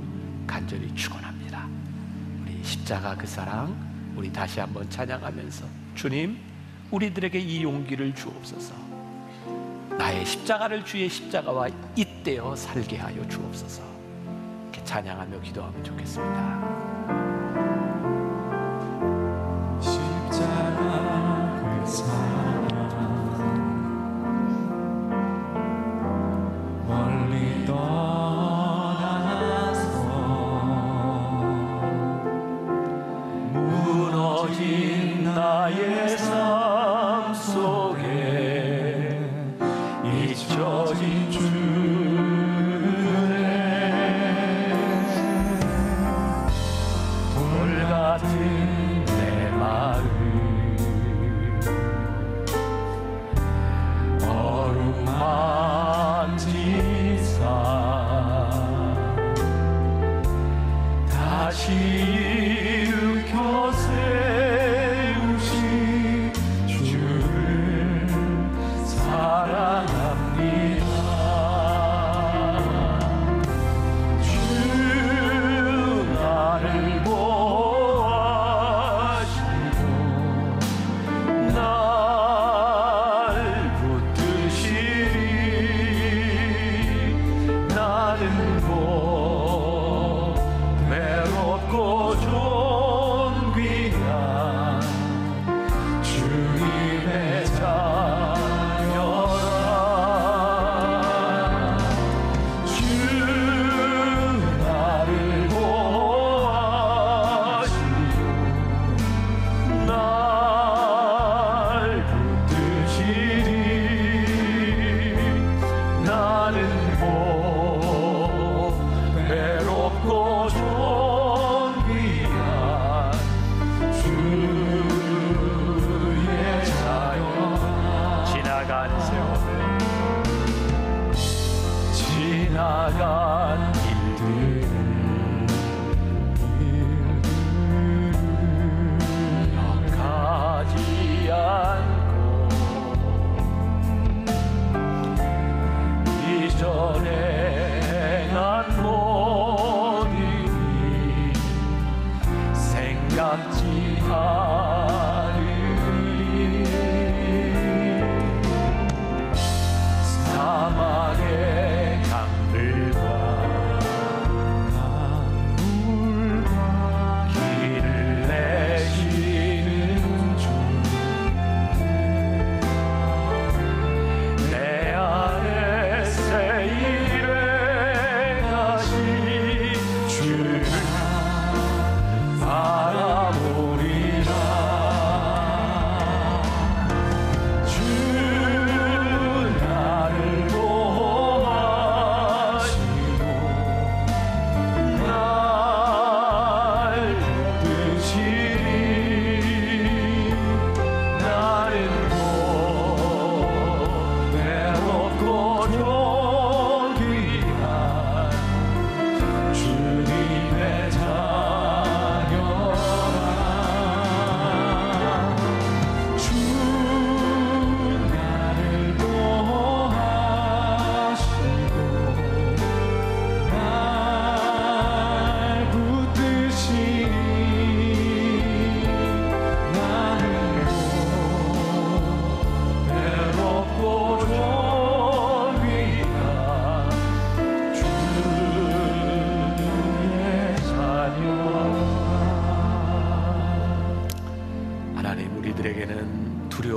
간절히 축원합니다. 우리 십자가 그 사랑, 우리 다시 한번 찬양하면서 주님, 우리들에게 이 용기를 주옵소서. 나의 십자가를 주의 십자가와 잇대어 살게 하여 주옵소서. 이렇게 찬양하며 기도하면 좋겠습니다. 십자가 그 사랑 멀리 떠나서 무너진 나의 삶 속에 잊혀진 주의 돌 같은 내 마음 어루만지사 다시 일으켜 세우신 주를 사랑합니다. 주 나를 보호하시고 날 붙드시리. 나는 곧 외롭고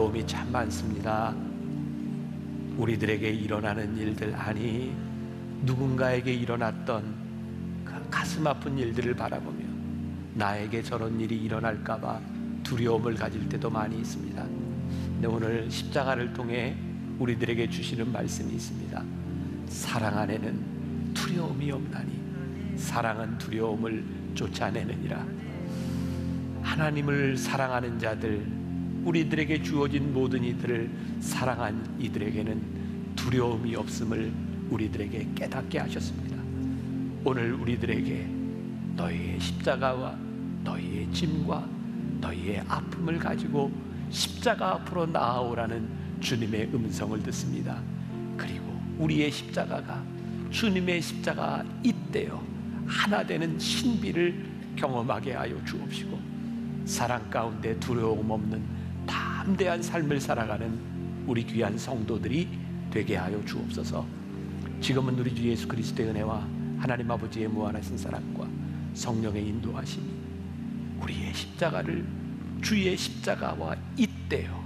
두려움이 참 많습니다. 우리들에게 일어나는 일들, 아니 누군가에게 일어났던 그 가슴 아픈 일들을 바라보며 나에게 저런 일이 일어날까 봐 두려움을 가질 때도 많이 있습니다. 근데 오늘 십자가를 통해 우리들에게 주시는 말씀이 있습니다. 사랑 안에는 두려움이 없나니 사랑은 두려움을 쫓아내느니라. 하나님을 사랑하는 자들, 우리들에게 주어진 모든 이들을 사랑한 이들에게는 두려움이 없음을 우리들에게 깨닫게 하셨습니다. 오늘 우리들에게 너희의 십자가와 너희의 짐과 너희의 아픔을 가지고 십자가 앞으로 나아오라는 주님의 음성을 듣습니다. 그리고 우리의 십자가가 주님의 십자가 이때요 하나 되는 신비를 경험하게 하여 주옵시고, 사랑 가운데 두려움 없는 담대한 삶을 살아가는 우리 귀한 성도들이 되게 하여 주옵소서. 지금은 우리 주 예수 그리스도의 은혜와 하나님 아버지의 무한하신 사랑과 성령의 인도하심이 우리의 십자가를 주의 십자가와 잇대어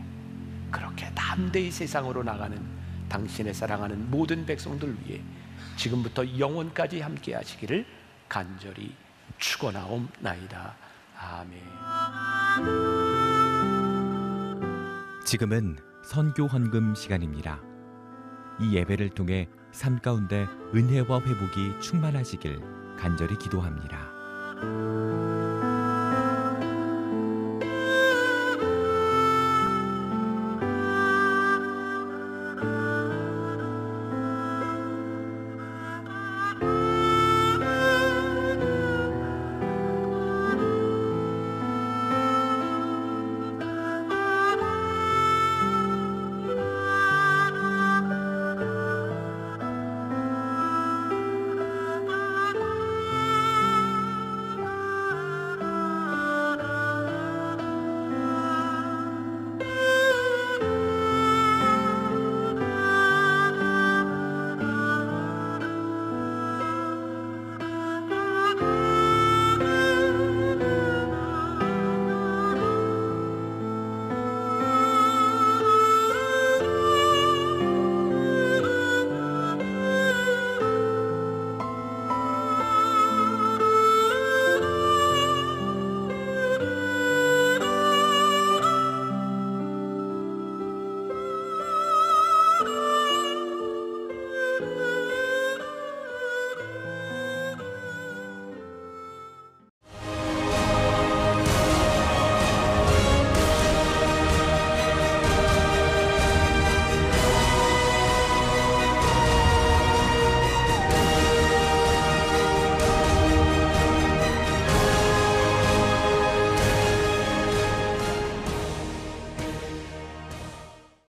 그렇게 담대히 세상으로 나가는 당신의 사랑하는 모든 백성들 위해 지금부터 영원까지 함께 하시기를 간절히 축원하옵나이다. 아멘. 지금은 선교 헌금 시간입니다. 이 예배를 통해 삶 가운데 은혜와 회복이 충만하시길 간절히 기도합니다.